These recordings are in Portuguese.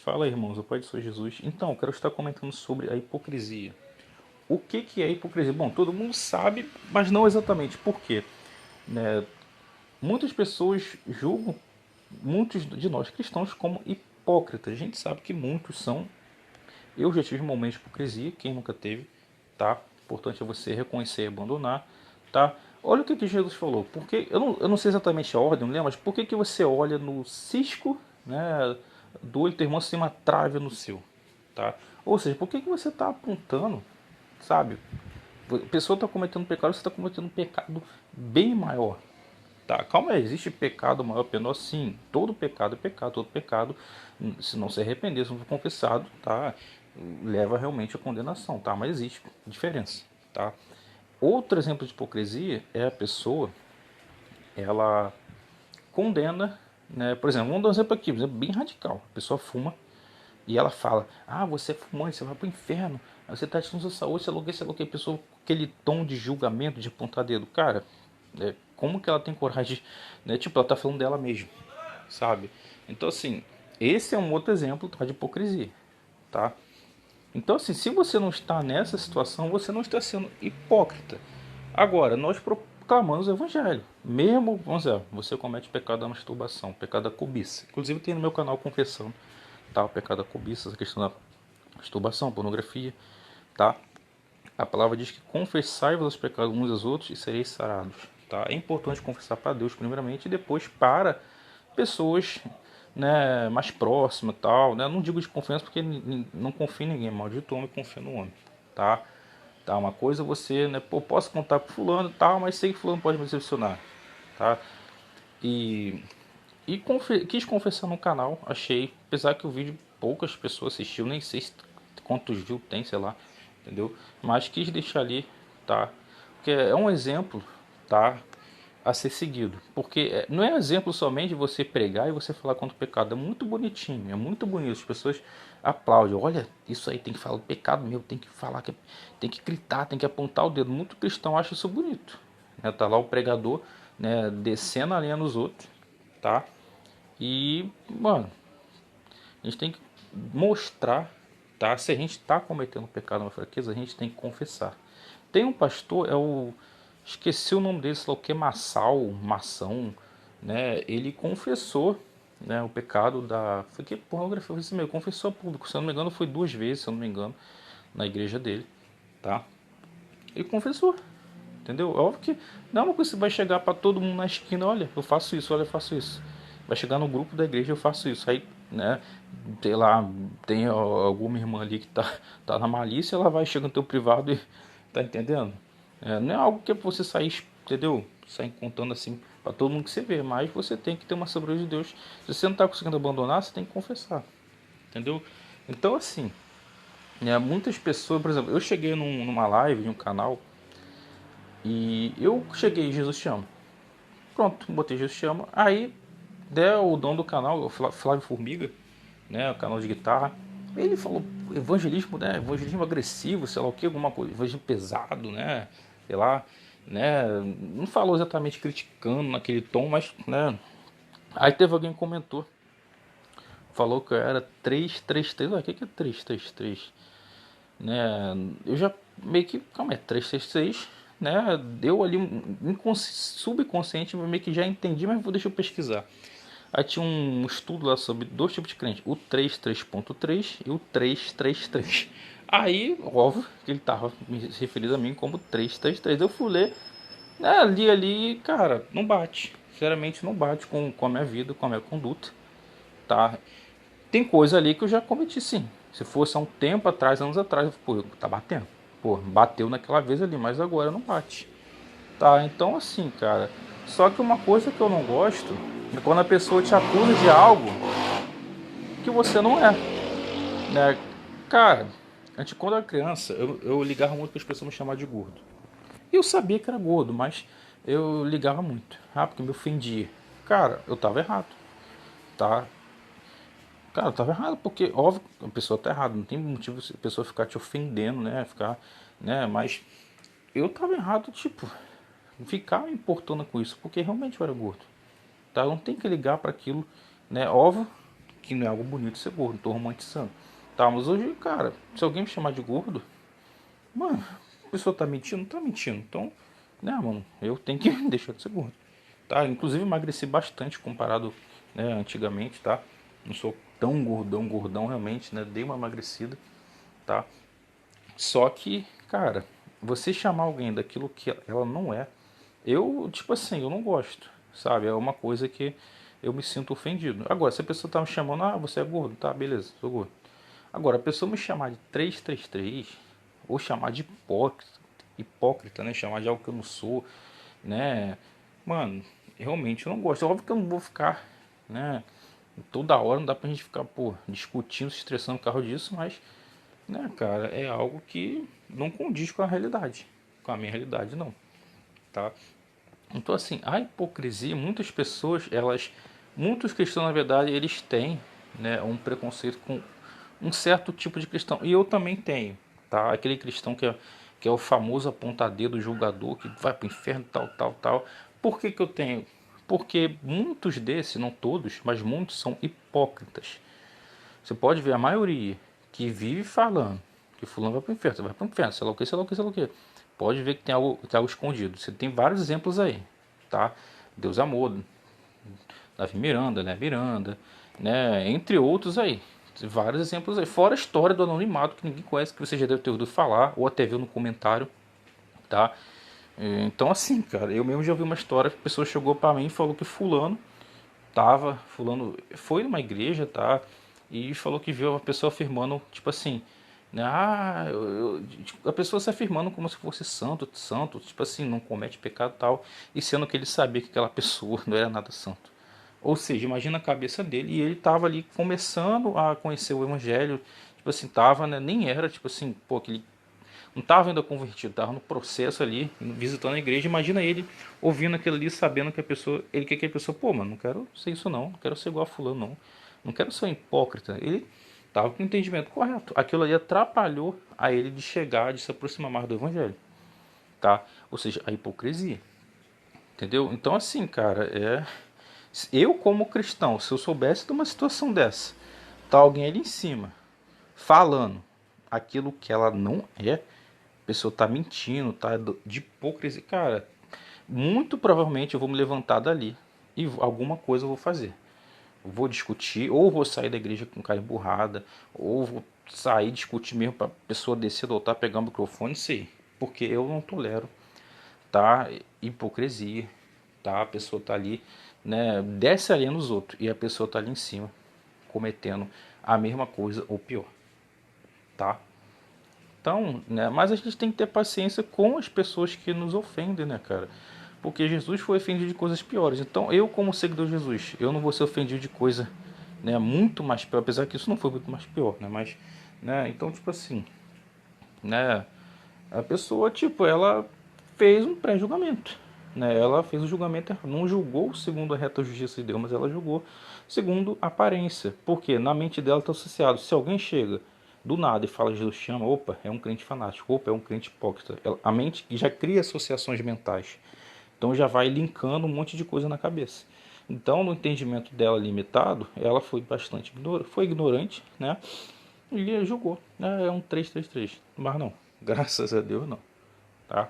Fala, irmãos, o Pai do Senhor Jesus. Então, eu quero estar comentando sobre a hipocrisia. O que é hipocrisia? Bom, todo mundo sabe, mas não exatamente por quê. Né? Muitas pessoas julgam muitos de nós cristãos como hipócritas. A gente sabe que muitos são. Eu já tive momentos de hipocrisia, quem nunca teve, tá? Importante é você reconhecer e abandonar, tá? Olha o que Jesus falou. Porque eu não sei exatamente a ordem, não lembro, mas por que você olha no cisco, né, do olho do teu irmão sem uma trave no seu, tá? Ou seja, por que você está apontando, sabe? A pessoa está cometendo pecado, você está cometendo um pecado bem maior. Tá, calma aí, existe pecado maior penoso? Sim, todo pecado é pecado, todo pecado, se não se arrepender, se não for confessado, tá, leva realmente à condenação, tá, mas existe diferença, tá. Outro exemplo de hipocrisia é a pessoa, ela condena, né, por exemplo, vamos dar um exemplo aqui, um exemplo bem radical, a pessoa fuma e ela fala, ah, você é fumante, você vai pro inferno, você está tirando sua saúde, você é louco, a pessoa com aquele tom de julgamento, de apontar dedo, cara, como que ela tem coragem, né? Tipo, ela tá falando dela mesma, sabe? Então, assim, esse é um outro exemplo, tá, de hipocrisia, tá? Então, assim, se você não está nessa situação, você não está sendo hipócrita. Agora, nós proclamamos o evangelho. Mesmo, vamos dizer, você comete o pecado da masturbação, o pecado da cobiça. Inclusive tem no meu canal confessando, tá? O pecado da cobiça, essa questão da masturbação, pornografia, tá? A palavra diz que confessai-vos os pecados uns aos outros e sereis sarados. Tá? É importante confessar para Deus primeiramente e depois para pessoas, né, mais próximas, tal, né? Não digo de confiança porque não confio em ninguém, maldito homem confia no homem, tá? Tá, uma coisa é você, né, pô, posso contar com fulano, tal, mas sei que fulano pode me decepcionar, tá? E quis confessar no canal, achei, apesar que o vídeo poucas pessoas assistiu, nem sei quantos views tem, sei lá, entendeu? Mas quis deixar ali, tá? Porque é um exemplo, tá? A ser seguido. Porque não é exemplo somente de você pregar e você falar contra o pecado. É muito bonitinho, é muito bonito. As pessoas aplaudem. Olha, isso aí tem que falar do pecado meu, tem que falar, tem que gritar, tem que apontar o dedo. Muito cristão acha isso bonito. Né? Tá lá o pregador, né, descendo a linha nos outros, tá? E, mano, a gente tem que mostrar, tá? Se a gente está cometendo pecado, uma fraqueza, a gente tem que confessar. Tem um pastor, esqueci o nome dele, sei lá o que, Mação, né? Ele confessou, né, o pecado da... Foi que pornografia, foi isso mesmo, confessou a público, se eu não me engano foi 2 vezes, se eu não me engano, na igreja dele, tá? Ele confessou, entendeu? É óbvio que não é uma coisa que você vai chegar para todo mundo na esquina, olha, eu faço isso, olha, eu faço isso. Vai chegar no grupo da igreja, eu faço isso. Aí, né, sei lá, tem alguma irmã ali que tá na malícia, ela vai chegar no teu privado e tá entendendo? Não é algo que você sair, entendeu? Sair contando assim para todo mundo que você vê, mas você tem que ter uma sabedoria de Deus. Se você não tá conseguindo abandonar, você tem que confessar, entendeu? Então, assim, muitas pessoas, por exemplo, eu cheguei numa live de um canal e eu cheguei, Jesus te ama. Pronto, botei Jesus te ama. Aí, o dono do canal, o Flávio Formiga, né, o canal de guitarra, ele falou evangelismo, né, evangelismo agressivo, sei lá o que, alguma coisa, evangelismo pesado, né, sei lá, né, não falou exatamente criticando naquele tom, mas, né, aí teve alguém que comentou, falou que eu era 333, o que é 333? Né, eu já meio que, calma, é 366, né, deu ali um subconsciente, meio que já entendi, mas deixa eu pesquisar. Aí tinha um estudo lá sobre 2 tipos de crente, o 33.3 e o 333. Aí, óbvio que ele estava me referindo a mim como 333. Eu fui ler, né, ali, cara, não bate. Sinceramente, não bate com a minha vida, com a minha conduta, tá? Tem coisa ali que eu já cometi, sim. Se fosse há um tempo atrás, anos atrás, pô, tá batendo. Pô, bateu naquela vez ali, mas agora não bate. Tá, então assim, cara. Só que uma coisa que eu não gosto é quando a pessoa te acusa de algo que você não é, né? Cara, antes, quando eu era criança, eu ligava muito para as pessoas me chamar de gordo. Eu sabia que era gordo, mas eu ligava muito. Ah, porque me ofendia. Cara, eu tava errado, tá? Cara, eu tava errado, porque, óbvio, a pessoa tá errada. Não tem motivo a pessoa ficar te ofendendo, né? Ficar, né? Mas eu tava errado, tipo, ficar me importando com isso, porque realmente eu era gordo. Tá? Não tem que ligar para aquilo, né? Óbvio que não é algo bonito ser gordo, não tô romantizando. Tá, mas hoje, cara, se alguém me chamar de gordo, mano, a pessoa tá mentindo? Não tá mentindo. Então, né, mano, eu tenho que deixar de ser gordo. Tá? Inclusive emagreci bastante comparado, né, antigamente, tá? Não sou tão gordão, gordão realmente, né? Dei uma emagrecida, tá? Só que, cara, você chamar alguém daquilo que ela não é, eu, tipo assim, eu não gosto, sabe? É uma coisa que eu me sinto ofendido. Agora, se a pessoa tá me chamando, ah, você é gordo, tá, beleza, sou gordo. Agora, a pessoa me chamar de 333 ou chamar de hipócrita, né? Chamar de algo que eu não sou, né? Mano, realmente eu não gosto. É óbvio que eu não vou ficar, né? Toda hora não dá pra gente ficar, pô, discutindo, se estressando por causa disso, mas, né, cara, é algo que não condiz com a realidade. Com a minha realidade, não, tá? Então, assim, a hipocrisia, muitas pessoas, muitos cristãos, na verdade, eles têm, né, um preconceito com um certo tipo de cristão. E eu também tenho, tá? Aquele cristão que é o famoso apontadeiro julgador, que vai para o inferno, tal, tal, tal. Por que que eu tenho? Porque muitos desses, não todos, mas muitos são hipócritas. Você pode ver a maioria que vive falando que fulano vai para o inferno, sei lá o que, sei lá o que, sei lá o que. Pode ver que tem algo escondido. Você tem vários exemplos aí, tá? Deus Amor, Davi Miranda, né? Miranda, né? Entre outros aí. Vários exemplos aí. Fora a história do anonimato que ninguém conhece, que você já deve ter ouvido falar, ou até viu no comentário, tá? Então assim, cara, eu mesmo já ouvi uma história que a pessoa chegou para mim e falou que fulano foi numa igreja, tá? E falou que viu a pessoa afirmando, tipo assim, né? Tipo, a pessoa se afirmando como se fosse santo, santo, tipo assim, não comete pecado tal, e sendo que ele sabia que aquela pessoa não era nada santo. Ou seja, imagina a cabeça dele e ele tava ali começando a conhecer o evangelho, tipo assim, tava, né, nem era, tipo assim, pô, aquele não estava ainda convertido, estava no processo ali, visitando a igreja. Imagina ele ouvindo aquilo ali, sabendo que a pessoa, ele quer que a pessoa, pô, mano, não quero ser isso não, não quero ser igual a fulano não, não quero ser um hipócrita. Ele estava com o entendimento correto. Aquilo ali atrapalhou a ele de chegar, de se aproximar mais do evangelho, tá? Ou seja, a hipocrisia, entendeu? Então assim, cara, eu como cristão, se eu soubesse de uma situação dessa, tá alguém ali em cima falando aquilo que ela não é, a pessoa tá mentindo, tá de hipocrisia, cara, muito provavelmente eu vou me levantar dali e alguma coisa eu vou fazer. Eu vou discutir, ou vou sair da igreja com cara emburrada, ou vou sair discutir mesmo para a pessoa descer do altar, pegar o microfone, sei. Porque eu não tolero, tá? Hipocrisia, tá? A pessoa tá ali, né? Desce ali nos outros e a pessoa tá ali em cima cometendo a mesma coisa ou pior, tá? Então, né, mas a gente tem que ter paciência com as pessoas que nos ofendem, né, cara? Porque Jesus foi ofendido de coisas piores. Então, eu como seguidor de Jesus, eu não vou ser ofendido de coisa, né, muito mais pior, apesar que isso não foi muito mais pior, né, mas, né, então, tipo assim, né, a pessoa, tipo, ela fez um pré-julgamento, né, ela fez o julgamento errado, não julgou segundo a reta justiça de Deus, mas ela julgou segundo a aparência, porque na mente dela está associado, se alguém chega do nada e fala Jesus chama, opa, é um crente fanático, opa, é um crente hipócrita, a mente já cria associações mentais, então já vai linkando um monte de coisa na cabeça. Então, no entendimento dela limitado, ela foi bastante foi ignorante, né? E julgou, né? É um 333, mas não, graças a Deus não, tá?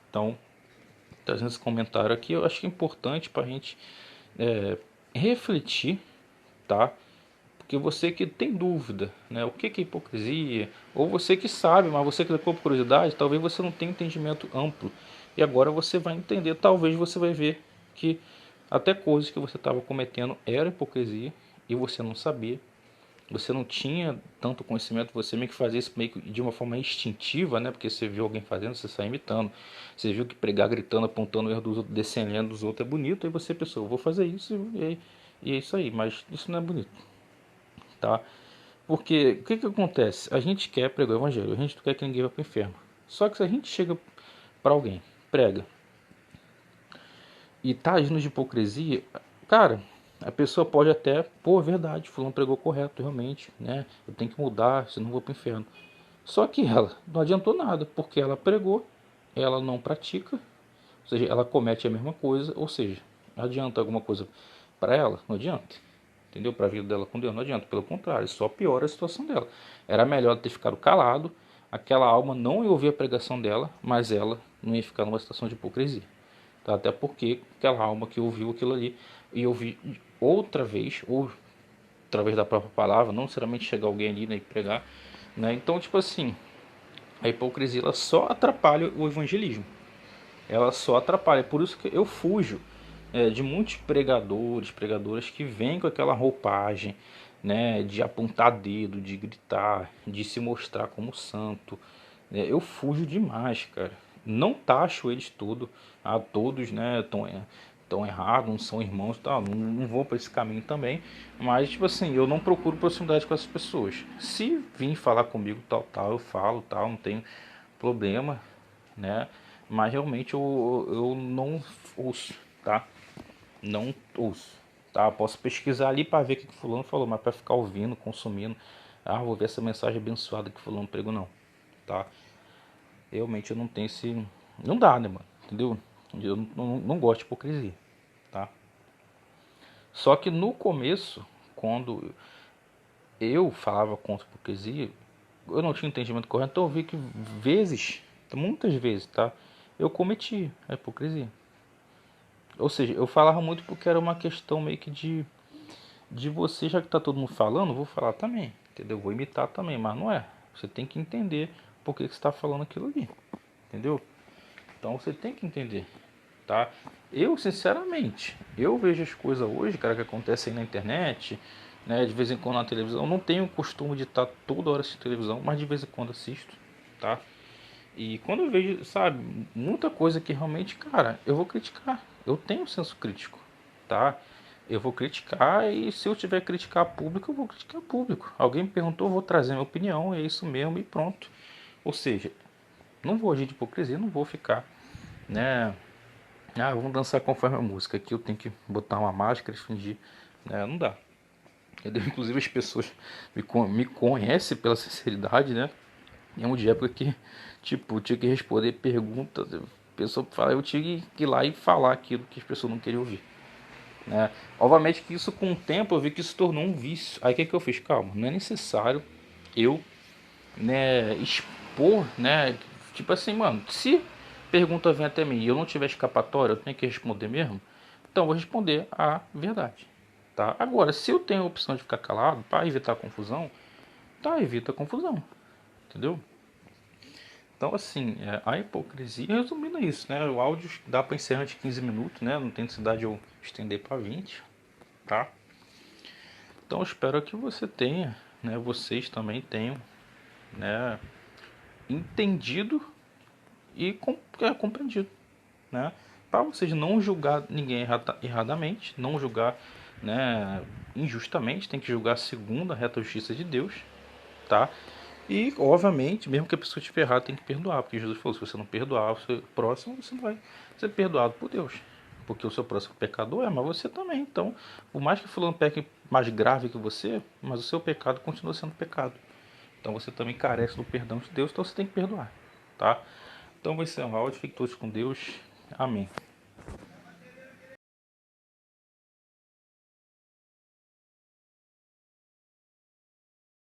Então, trazendo esse comentário aqui, eu acho que é importante para a gente refletir, tá? Porque você que tem dúvida, né? O que é hipocrisia? Ou você que sabe, mas você que ficou por curiosidade, talvez você não tenha um entendimento amplo. E agora você vai entender, talvez você vai ver que até coisas que você estava cometendo era hipocrisia e você não sabia. Você não tinha tanto conhecimento, você meio que fazia isso meio que de uma forma instintiva, né? Porque você viu alguém fazendo, você sai imitando. Você viu que pregar gritando, apontando o erro dos outros, descendendo dos outros é bonito, aí você pensou, vou fazer isso e é isso aí, mas isso não é bonito, tá? Porque o que que acontece? A gente quer pregar o evangelho, a gente não quer que ninguém vá para o inferno. Só que se a gente chega para alguém, prega e tá agindo de hipocrisia, cara, a pessoa pode até, pô, verdade, fulano pregou correto, realmente, né? Eu tenho que mudar, senão eu vou para o inferno. Só que ela não adiantou nada, porque ela pregou, ela não pratica, ou seja, ela comete a mesma coisa, ou seja, adianta alguma coisa para ela? Não adianta. entendeu? Para a vida dela com Deus. Não adianta, pelo contrário, só piora a situação dela. Era melhor ter ficado calado, aquela alma não ia ouvir a pregação dela, mas ela não ia ficar numa situação de hipocrisia. Tá? Até porque aquela alma que ouviu aquilo ali ia ouvir outra vez, ou através da própria palavra, não necessariamente chegar alguém ali, né, e pregar, né? Então, tipo assim, a hipocrisia ela só atrapalha o evangelismo. Ela só atrapalha. Por isso que eu fujo de muitos pregadores, pregadoras que vêm com aquela roupagem, né, de apontar dedo, de gritar, de se mostrar como santo. Eu fujo demais, cara. Não taxo eles todos, né, tão errados, não são irmãos, tá? Não vou para esse caminho também. Mas, tipo assim, eu não procuro proximidade com essas pessoas. Se vir falar comigo, tal, eu falo, tal, não tenho problema, né? Mas realmente eu não ouço, tá? Não ouço, tá? Posso pesquisar ali para ver o que fulano falou, mas para ficar ouvindo, consumindo, vou ver essa mensagem abençoada que fulano pregou, não, tá? Realmente eu não tenho esse, não dá, né, mano? Entendeu? Eu não gosto de hipocrisia, tá? Só que no começo, quando eu falava contra a hipocrisia, eu não tinha entendimento correto, então eu vi que muitas vezes, tá? Eu cometi a hipocrisia. Ou seja, eu falava muito porque era uma questão meio que de você, já que tá todo mundo falando, vou falar também, entendeu? Vou imitar também, mas não é. Você tem que entender por que você está falando aquilo ali, entendeu? Então você tem que entender, tá? Eu, sinceramente, eu vejo as coisas hoje, cara, que acontecem aí na internet, né? De vez em quando na televisão. Eu não tenho o costume de estar toda hora assistindo televisão, mas de vez em quando assisto, tá? E quando eu vejo, sabe, muita coisa que realmente, cara, eu vou criticar. Eu tenho um senso crítico, tá? Eu vou criticar e se eu tiver que criticar público, eu vou criticar público. Alguém me perguntou, eu vou trazer minha opinião, é isso mesmo e pronto. Ou seja, não vou agir de hipocrisia, não vou ficar, né? Vamos dançar conforme a música. Aqui eu tenho que botar uma máscara e fingir, né? Não dá. Inclusive as pessoas me conhecem pela sinceridade, né? É um de época que, tipo, eu tinha que responder perguntas. A pessoa fala, eu tinha que ir lá e falar aquilo que as pessoas não queriam ouvir, né? Obviamente que isso com o tempo eu vi que isso tornou um vício. Aí o que eu fiz? Calma, não é necessário eu, né, expor, né? Tipo assim, mano, se pergunta vem até mim e eu não tiver escapatória, eu tenho que responder mesmo, então eu vou responder a verdade, tá? Agora, se eu tenho a opção de ficar calado para evitar confusão, tá, evita a confusão, entendeu? Então, assim, a hipocrisia, resumindo isso, né? O áudio dá para encerrar de 15 minutos, né? Não tem necessidade de eu estender para 20, tá? Então, eu espero que você tenha, né? Vocês também tenham, né? Entendido e compreendido, né? Para vocês não julgar ninguém erradamente, não julgar, né? Injustamente, tem que julgar segundo a reta justiça de Deus, tá? E, obviamente, mesmo que a pessoa estiver errada, tem que perdoar. Porque Jesus falou, se você não perdoar o seu próximo, você não vai ser perdoado por Deus. Porque o seu próximo pecador mas você também. Então, por mais que fulano peque mais grave que você, mas o seu pecado continua sendo pecado. Então você também carece do perdão de Deus, então você tem que perdoar, tá? Então vai ser um áudio, fique todos com Deus. Amém.